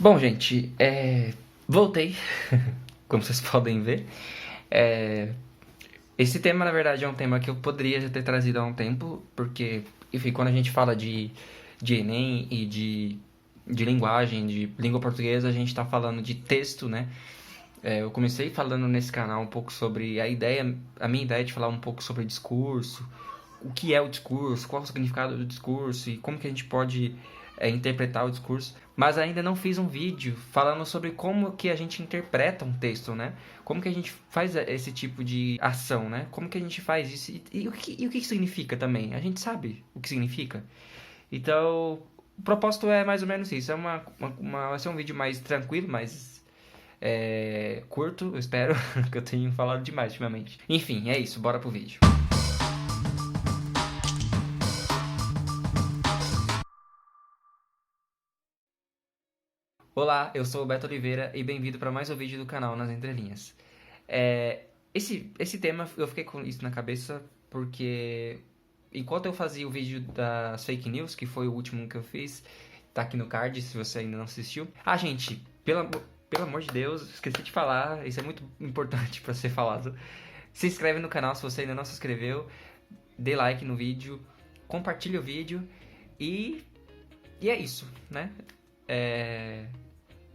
Bom, gente, voltei, como vocês podem ver. É, Esse tema, na verdade, é um tema que eu poderia já ter trazido há um tempo, porque, enfim, quando a gente fala de Enem e de linguagem, de língua portuguesa, a gente está falando de texto, né? Eu comecei falando nesse canal um pouco sobre a minha ideia de falar um pouco sobre discurso, o que é o discurso, qual é o significado do discurso e como que a gente pode interpretar o discurso. Mas ainda não fiz um vídeo falando sobre como que a gente interpreta um texto, né? Como que a gente faz esse tipo de ação, né? Como que a gente faz isso e o que significa também? A gente sabe o que significa? Então, o propósito é mais ou menos isso. Vai ser um vídeo mais tranquilo, mais curto, eu espero, que eu tenho falado demais ultimamente. Enfim, é isso, bora pro vídeo. Olá, eu sou o Beto Oliveira e bem-vindo para mais um vídeo do canal Nas Entrelinhas. Esse tema, eu fiquei com isso na cabeça porque enquanto eu fazia o vídeo das fake news, que foi o último que eu fiz, tá aqui no card se você ainda não assistiu. Ah, gente, pelo amor de Deus, esqueci de falar, isso é muito importante para ser falado. Se inscreve no canal se você ainda não se inscreveu, dê like no vídeo, compartilhe o vídeo e é isso, né?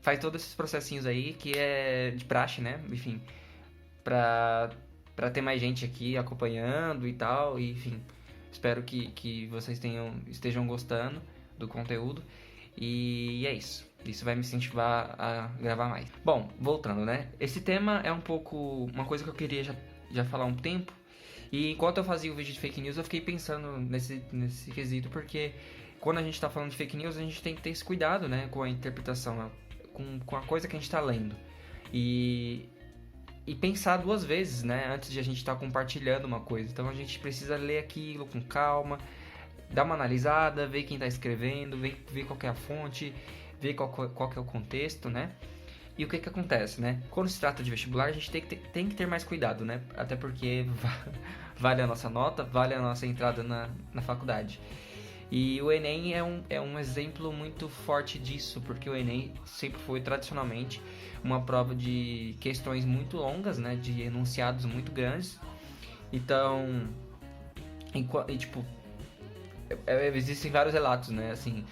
Faz todos esses processinhos aí que é de praxe, né? Enfim, pra ter mais gente aqui acompanhando e tal, e, enfim. Espero que vocês estejam gostando do conteúdo. E é isso. Isso vai me incentivar a gravar mais. Bom, voltando, né? Esse tema é um pouco uma coisa que eu queria já falar há um tempo. E enquanto eu fazia o vídeo de fake news, eu fiquei pensando nesse quesito, porque quando a gente tá falando de fake news, a gente tem que ter esse cuidado, né? Com a interpretação, com a coisa que a gente tá lendo. E pensar duas vezes, né? Antes de a gente estar compartilhando uma coisa. Então a gente precisa ler aquilo com calma, dar uma analisada, ver quem está escrevendo, ver qual que é a fonte, ver qual que é o contexto, né? E o que acontece, né? Quando se trata de vestibular, a gente tem que ter mais cuidado, né? Até porque vale a nossa nota, vale a nossa entrada na faculdade. E o Enem é um exemplo muito forte disso, porque o Enem sempre foi tradicionalmente uma prova de questões muito longas, né? De enunciados muito grandes. Então, tipo, existem vários relatos, né? Assim,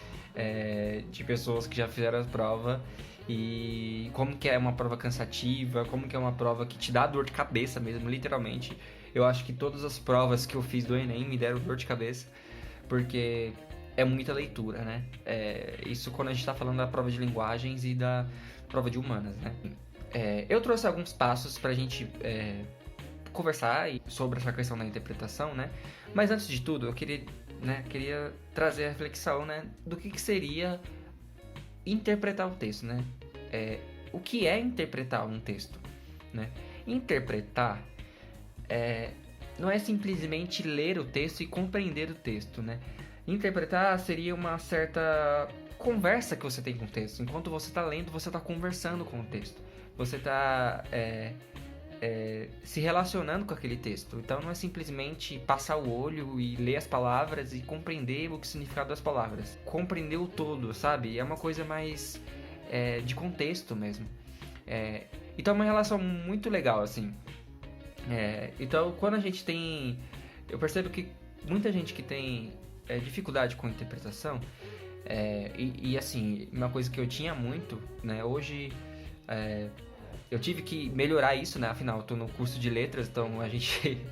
de pessoas que já fizeram a prova e como que é uma prova cansativa, como que é uma prova que te dá dor de cabeça mesmo, literalmente. Eu acho que todas as provas que eu fiz do Enem me deram dor de cabeça, porque é muita leitura, né? Isso quando a gente tá falando da prova de linguagens e da prova de humanas, né? Eu trouxe alguns passos pra gente conversar sobre essa questão da interpretação, né? Mas antes de tudo, eu queria trazer a reflexão, né? Do que seria interpretar o texto, né? O que é interpretar um texto, né? Interpretar não é simplesmente ler o texto e compreender o texto, né? Interpretar seria uma certa conversa que você tem com o texto. Enquanto você está lendo, você está conversando com o texto. Você está se relacionando com aquele texto. Então não é simplesmente passar o olho e ler as palavras e compreender o significado das palavras. Compreender o todo, sabe? É uma coisa mais de contexto mesmo. Então é uma relação muito legal, assim. Então quando a gente tem... Eu percebo que muita gente que tem dificuldade com interpretação, e assim, uma coisa que eu tinha muito, né? Hoje... eu tive que melhorar isso, né? Afinal, eu tô no curso de letras, então a gente...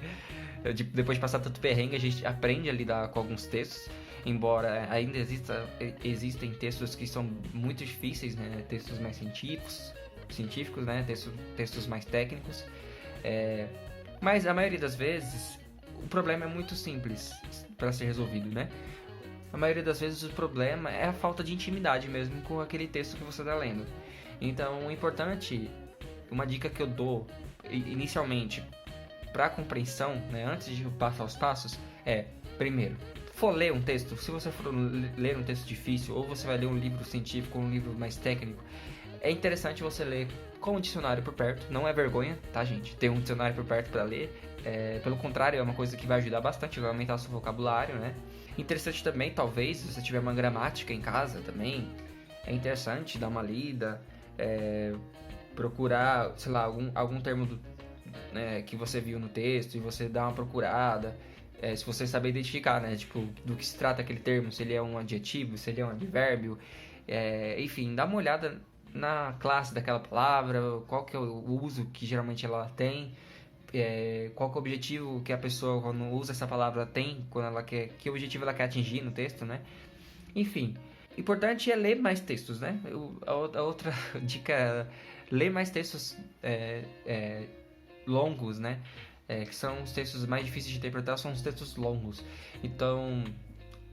depois de passar tanto perrengue, a gente aprende a lidar com alguns textos. Embora ainda existem textos que são muito difíceis, né? Textos mais científicos, né? Textos mais técnicos. Mas a maioria das vezes, o problema é muito simples para ser resolvido, né? A maioria das vezes o problema é a falta de intimidade mesmo com aquele texto que você está lendo. Então, o importante... Uma dica que eu dou inicialmente para compreensão, né, antes de passar os passos, primeiro, for ler um texto, se você for ler um texto difícil, ou você vai ler um livro científico, ou um livro mais técnico, é interessante você ler com o dicionário por perto. Não é vergonha, tá, gente? Ter um dicionário por perto para ler. Pelo contrário, é uma coisa que vai ajudar bastante, vai aumentar o seu vocabulário, né? Interessante também, talvez, se você tiver uma gramática em casa também, é interessante dar uma lida, procurar, sei lá, algum termo né, que você viu no texto e você dá uma procurada. Se você saber identificar, né, tipo, do que se trata aquele termo, se ele é um adjetivo, se ele é um advérbio, enfim, dá uma olhada na classe daquela palavra, qual que é o uso que geralmente ela tem, qual que é o objetivo que a pessoa, quando usa essa palavra, tem, quando ela quer, que objetivo ela quer atingir no texto, né? Enfim, importante é ler mais textos, né? A outra dica é ler mais textos longos, né? Que são os textos mais difíceis de interpretar, são os textos longos. Então,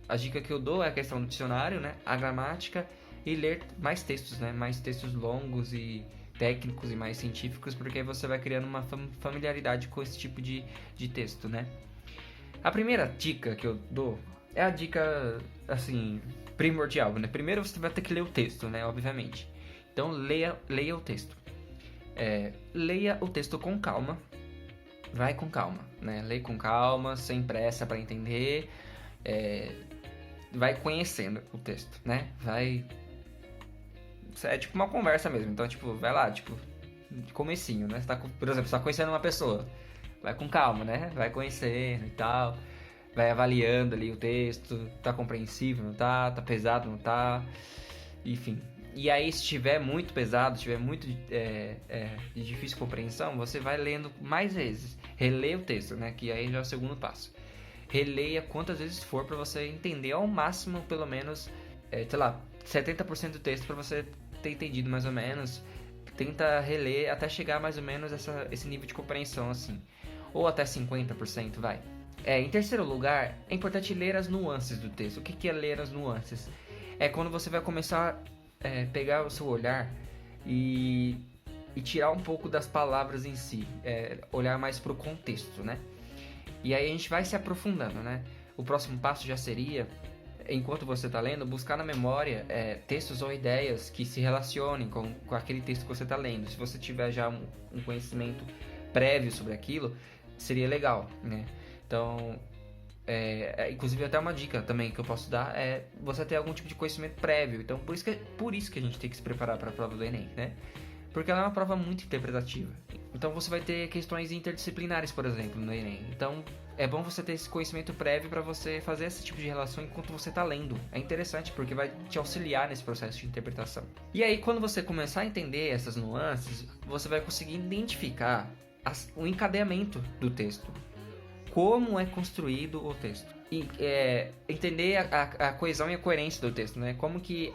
a dica que eu dou é a questão do dicionário, né? A gramática e ler mais textos, né? Mais textos longos e técnicos e mais científicos, porque aí você vai criando uma familiaridade com esse tipo de texto, né? A primeira dica que eu dou é a dica, assim, primordial, né? Primeiro você vai ter que ler o texto, né? Obviamente. Então, leia o texto. Leia o texto com calma. Vai com calma, né? Leia com calma, sem pressa para entender. Vai conhecendo o texto, né? É tipo uma conversa mesmo. Então, tipo, vai lá, tipo, de comecinho, né? Você tá, por exemplo, você tá conhecendo uma pessoa. Vai com calma, né? Vai conhecendo e tal. Vai avaliando ali o texto. Tá compreensível, não tá? Tá pesado, não tá? Enfim. E aí, se estiver muito pesado, estiver muito de difícil compreensão, você vai lendo mais vezes. Releia o texto, né? Que aí já é o segundo passo. Releia quantas vezes for para você entender ao máximo, pelo menos, sei lá, 70% do texto para você ter entendido mais ou menos. Tenta reler até chegar mais ou menos esse nível de compreensão, assim. Ou até 50%, vai. Em terceiro lugar, é importante ler as nuances do texto. O que é ler as nuances? É quando você vai começar a pegar o seu olhar e tirar um pouco das palavras em si. Olhar mais para o contexto, né? E aí a gente vai se aprofundando, né? O próximo passo já seria, enquanto você está lendo, buscar na memória textos ou ideias que se relacionem com aquele texto que você está lendo. Se você tiver já um conhecimento prévio sobre aquilo, seria legal, né? Então, inclusive até uma dica também que eu posso dar é você ter algum tipo de conhecimento prévio. Então, por isso que a gente tem que se preparar para a prova do Enem, né? Porque ela é uma prova muito interpretativa. Então você vai ter questões interdisciplinares, por exemplo, no Enem. Então é bom você ter esse conhecimento prévio para você fazer esse tipo de relação enquanto você está lendo. É interessante porque vai te auxiliar nesse processo de interpretação. E aí, quando você começar a entender essas nuances, você vai conseguir identificar o encadeamento do texto. Como é construído o texto. E entender a coesão e a coerência do texto, né? Como que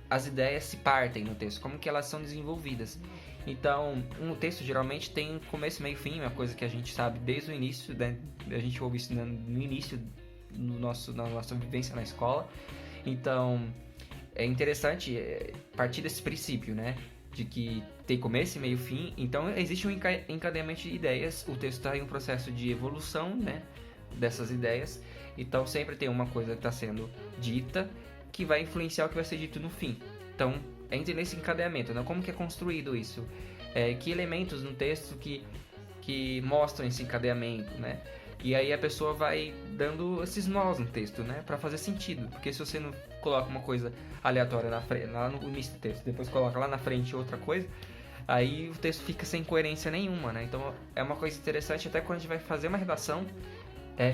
as ideias se partem no texto, como que elas são desenvolvidas. Então, um texto geralmente tem começo, meio e fim, uma coisa que a gente sabe desde o início, né? A gente ouve isso no início na nossa vivência na escola. Então, é interessante partir desse princípio, né? De que tem começo, meio e fim. Então, existe um encadeamento de ideias, o texto está em um processo de evolução, né? Dessas ideias. Então sempre tem uma coisa que está sendo dita que vai influenciar o que vai ser dito no fim. Então é entender esse encadeamento, né? Como que é construído isso, que elementos no texto que mostram esse encadeamento, né? E aí a pessoa vai dando esses nós no texto, né? Para fazer sentido, porque se você não coloca uma coisa aleatória lá no início do texto, depois coloca lá na frente outra coisa, aí o texto fica sem coerência nenhuma, né? Então é uma coisa interessante até quando a gente vai fazer uma redação,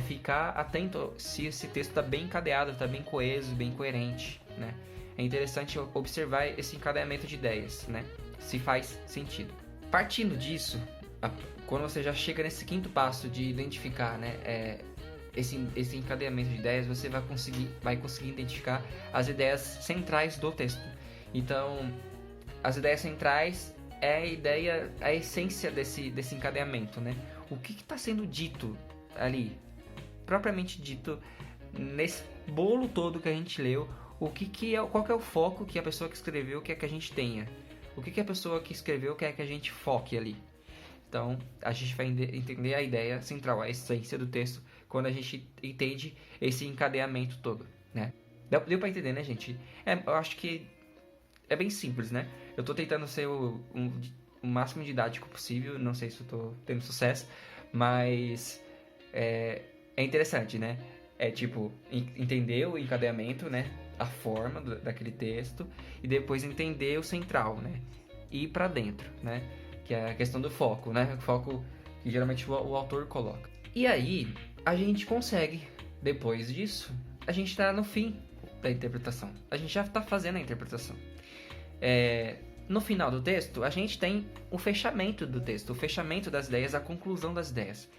ficar atento se esse texto está bem encadeado, está bem coeso, bem coerente, né? É interessante observar esse encadeamento de ideias, né? Se faz sentido. Partindo disso, quando você já chega nesse quinto passo de identificar, né, esse encadeamento de ideias, você vai conseguir identificar as ideias centrais do texto. Então, as ideias centrais a essência desse encadeamento, né? O que está sendo dito ali, propriamente dito, nesse bolo todo que a gente leu, qual que é o foco que a pessoa que escreveu quer que a gente tenha, o que a pessoa que escreveu quer que a gente foque ali. Então a gente vai entender a ideia central, a essência do texto, quando a gente entende esse encadeamento todo, né? Deu pra entender, né, gente? Eu acho que é bem simples, né? Eu tô tentando ser o máximo didático possível, não sei se eu tô tendo sucesso, mas é interessante, né? Tipo, entender o encadeamento, né? a forma daquele texto e depois entender o central, né? Ir para dentro, né? Que é a questão do foco, né? O foco que geralmente o autor coloca. E aí, a gente consegue, depois disso, a gente está no fim da interpretação. A gente já está fazendo a interpretação. No final do texto, a gente tem o fechamento do texto, o fechamento das ideias, a conclusão das ideias.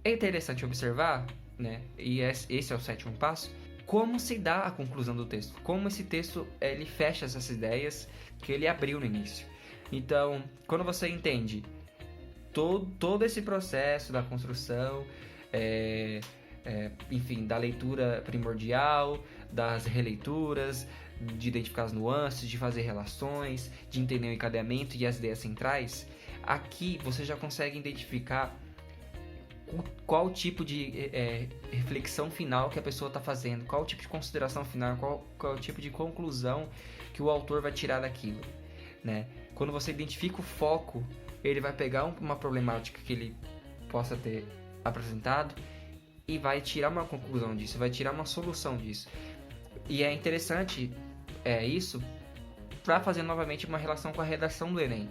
É interessante observar, né? E esse é o 7º passo, como se dá a conclusão do texto, como esse texto ele fecha essas ideias que ele abriu no início. Então, quando você entende todo esse processo da construção, enfim, da leitura primordial, das releituras, de identificar as nuances, de fazer relações, de entender o encadeamento e as ideias centrais, aqui você já consegue identificar qual tipo de reflexão final que a pessoa está fazendo, qual tipo de consideração final, qual tipo de conclusão que o autor vai tirar daquilo, né? Quando você identifica o foco, ele vai pegar uma problemática que ele possa ter apresentado e vai tirar uma conclusão disso, vai tirar uma solução disso. E é interessante isso para fazer novamente uma relação com a redação do Enem.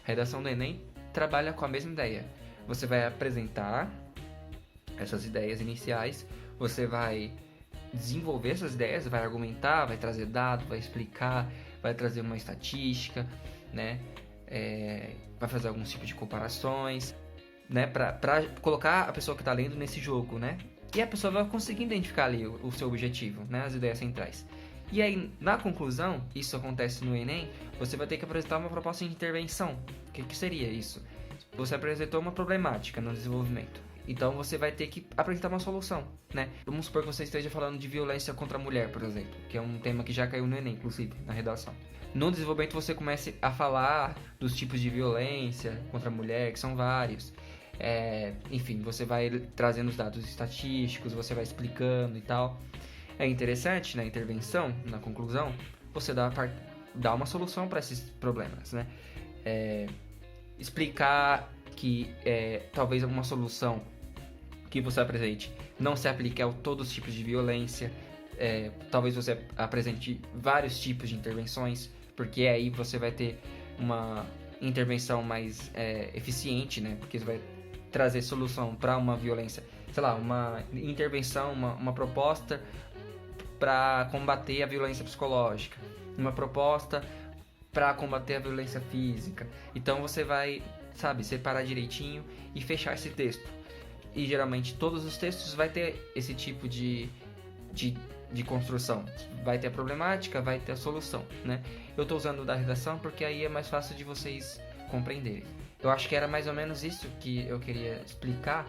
A redação do Enem trabalha com a mesma ideia. Você vai apresentar essas ideias iniciais, você vai desenvolver essas ideias, vai argumentar, vai trazer dados, vai explicar, vai trazer uma estatística, né? Vai fazer alguns tipos de comparações, né? Para colocar a pessoa que está lendo nesse jogo, né? E a pessoa vai conseguir identificar ali o seu objetivo, né? As ideias centrais. E aí, na conclusão, isso acontece no Enem, você vai ter que apresentar uma proposta de intervenção. O que seria isso? Você apresentou uma problemática no desenvolvimento. Então, você vai ter que apresentar uma solução, né? Vamos supor que você esteja falando de violência contra a mulher, por exemplo, que é um tema que já caiu no Enem, inclusive, na redação. No desenvolvimento, você começa a falar dos tipos de violência contra a mulher, que são vários. Enfim, você vai trazendo os dados estatísticos, você vai explicando e tal. É interessante, na intervenção, na conclusão, você dá uma solução para esses problemas, né? Explicar que talvez alguma solução que você apresente não se aplique a todos os tipos de violência. Talvez você apresente vários tipos de intervenções, porque aí você vai ter uma intervenção mais eficiente, né? Porque você vai trazer solução para uma violência, sei lá, uma intervenção, uma proposta para combater a violência psicológica, uma proposta para combater a violência física. Então você vai, separar direitinho e fechar esse texto. E geralmente todos os textos vai ter esse tipo de construção. Vai ter a problemática, vai ter a solução, né? Eu estou usando o da redação porque aí é mais fácil de vocês compreenderem. Eu acho que era mais ou menos isso que eu queria explicar.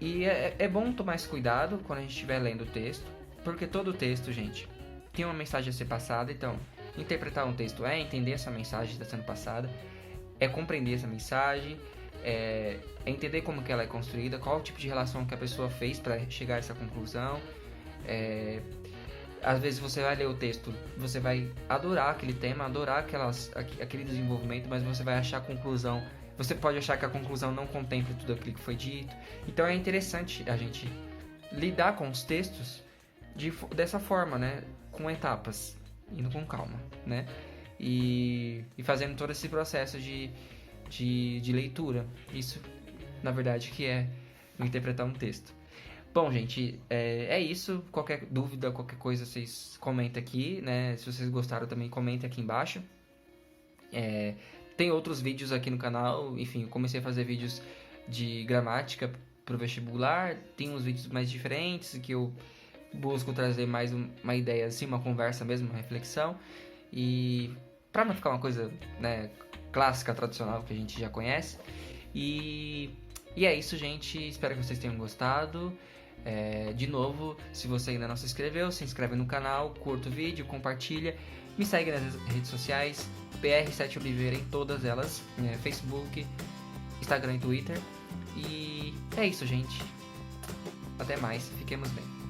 E é bom tomar esse cuidado quando a gente estiver lendo o texto, porque todo texto, gente, tem uma mensagem a ser passada. Então, interpretar um texto é entender essa mensagem que está sendo passada, é compreender essa mensagem, é entender como que ela é construída, qual o tipo de relação que a pessoa fez para chegar a essa conclusão. Às vezes você vai ler o texto, você vai adorar aquele tema, adorar aquele desenvolvimento, mas você vai achar a conclusão. Você pode achar que a conclusão não contempla tudo aquilo que foi dito. Então é interessante a gente lidar com os textos dessa forma, né? Com etapas, indo com calma, né? E fazendo todo esse processo de leitura. Isso, na verdade, que é interpretar um texto. Bom, gente, é isso. Qualquer dúvida, qualquer coisa, vocês comentem aqui, né? Se vocês gostaram também, comentem aqui embaixo. Tem outros vídeos aqui no canal. Enfim, eu comecei a fazer vídeos de gramática pro vestibular. Tem uns vídeos mais diferentes que eu busco trazer mais uma ideia, assim, uma conversa mesmo, uma reflexão. E para não ficar uma coisa, né, clássica, tradicional, que a gente já conhece. E é isso, gente. Espero que vocês tenham gostado. De novo, se você ainda não se inscreveu, se inscreve no canal, curta o vídeo, compartilha. Me segue nas redes sociais, PR7Oliveira em todas elas, Facebook, Instagram e Twitter. E é isso, gente. Até mais, fiquemos bem.